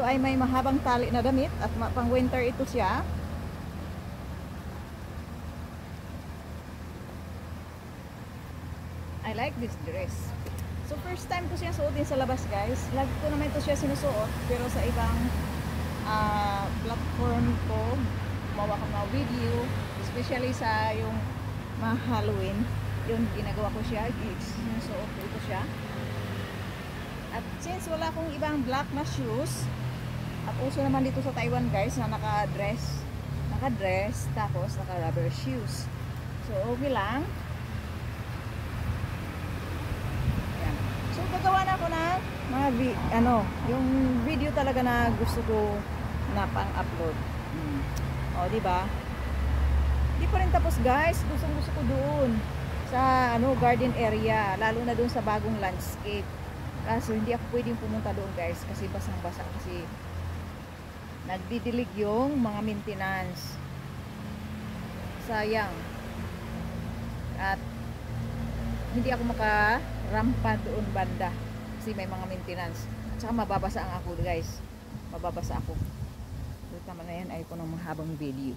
ay may mahabang tali na damit at pang winter ito siya. I like this dress. So first time ko siya suotin sa labas, guys. Lagi ko naman ito siya sinusuot, pero sa ibang platform ko gumawa ko ng video, especially sa yung mga Halloween, yun ginagawa ko siya, sinusuot ko ito siya. At since wala akong ibang black na shoes, at uso naman dito sa Taiwan, guys, na naka-dress tapos naka-rubber shoes, so okay lang. Ayan. So gagawa na ako ng mga yung video talaga na gusto ko na pang-upload. O, di ba? Di pa rin tapos, guys. Gusto ko doon sa garden area, lalo na doon sa bagong landscape. Kaso hindi ako pwedeng pumunta doon, guys, kasi basang-basa, kasi nagdidilig yung mga maintenance. Sayang. At hindi ako makarampa doon banda kasi may mga maintenance. At saka mababasa ang ako, guys. Mababasa ako. So, tama na yan. Ayaw ko ng mahabang video.